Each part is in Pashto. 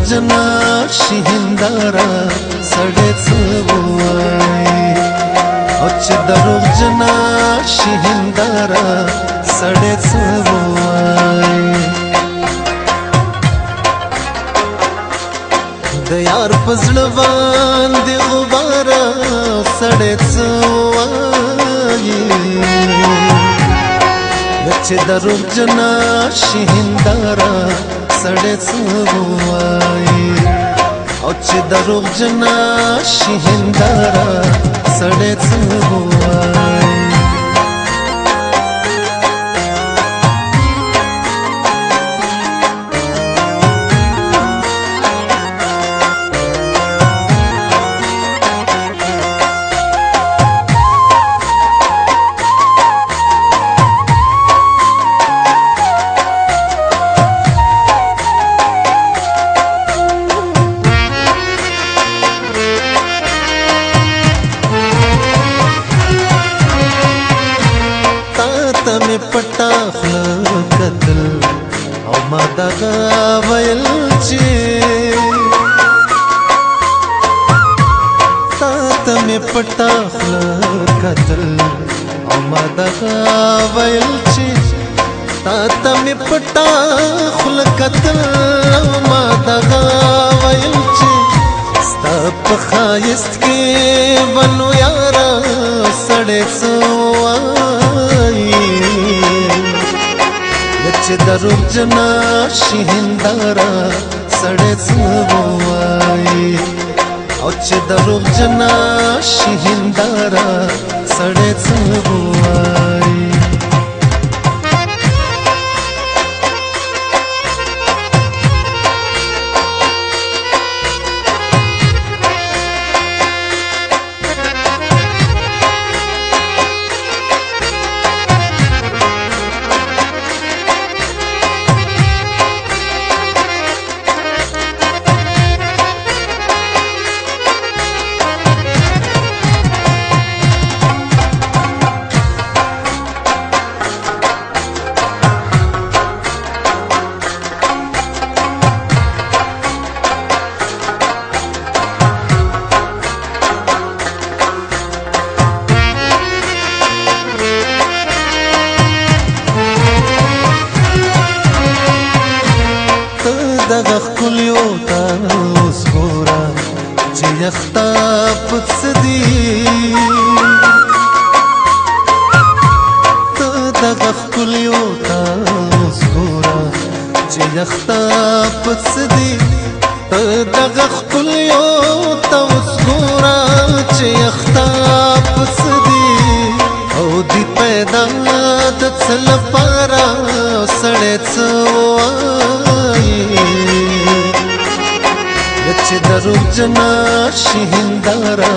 دروغجنا شي هنداره سړی څه ووایي او چې دروغجنا شي هنداره سړی څه ووایي د یار په زړه باندې غباره سړی څه ووایي چې دروغجنا شي هنداره سړی څه ووایي او چې دروغجنا شي هنداره سړی څه ووایي می پټا خوله کتل او ما دغه ویل چې تا ته می پټا خوله کتل او ما دغه ویل چې تا ته می پټا خوله کتل او ما دغه ویل چې ستا په ښایست کې بنو یاره سړی څه چې دروغجنا شي هنداره سړی څه ووایي او چې دروغجنا شي هنداره سړی څه ووایي دغه ښکلیو ته اوس ګوره چې یخته پڅ دي ته دغه ښکلیو ته اوس ګوره چې یخته پڅ دي ته دغه ښکلیو ته اوس ګوره چې یخته پڅ دي او دی پیدا د څه لپاره سړی څه چې دروغجنا شي هنداره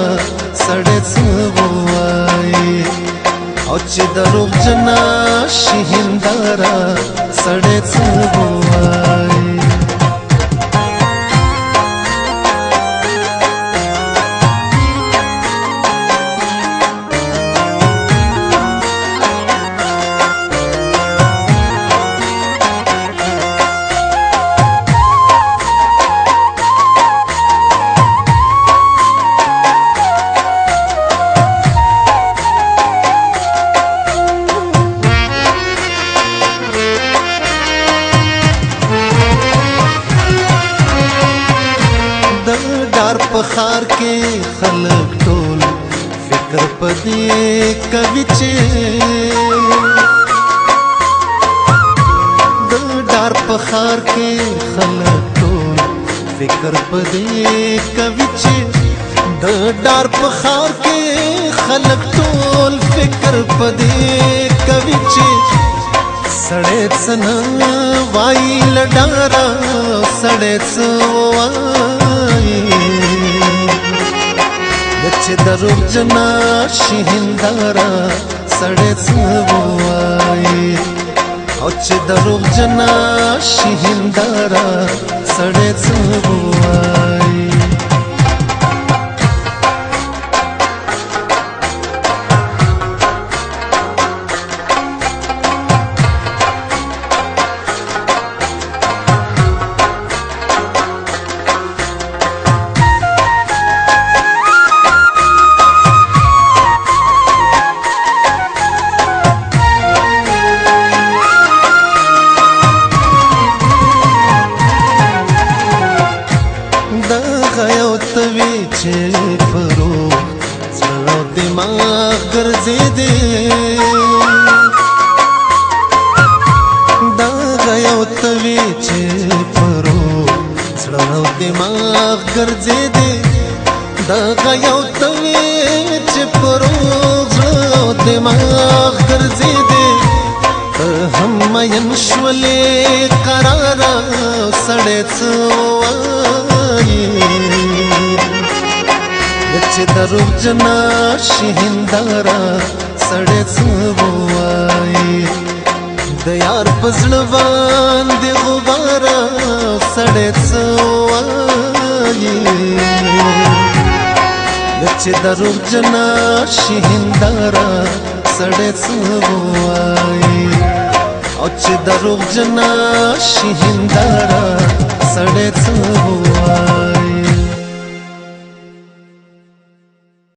سړی څه ووایي او چې دروغجنا شي هنداره سړی څه ووایي په ښار کې خلک ټول فکر په دې کوي چې د ډار په ښار کې خلک ټول فکر په دې کوي چې د ډار په ښار کې خلک ټول فکر په دې کوي چې سړی څه نه وایي له ډاره سړی څه وایي چې دروغجنا شي هنداره سړی څه ووایي او چې دروغجنا شي هنداره سړی څه ووایي مومن شولې قرارا سړی څه وایي چې دروغ جنا شي هنداره سړی څه وایي د یار په زړه باندې غباره سړی څه وایي چې دروغ جنا شي هنداره سړی څه وایي او چې دروغ جنا شي هنداره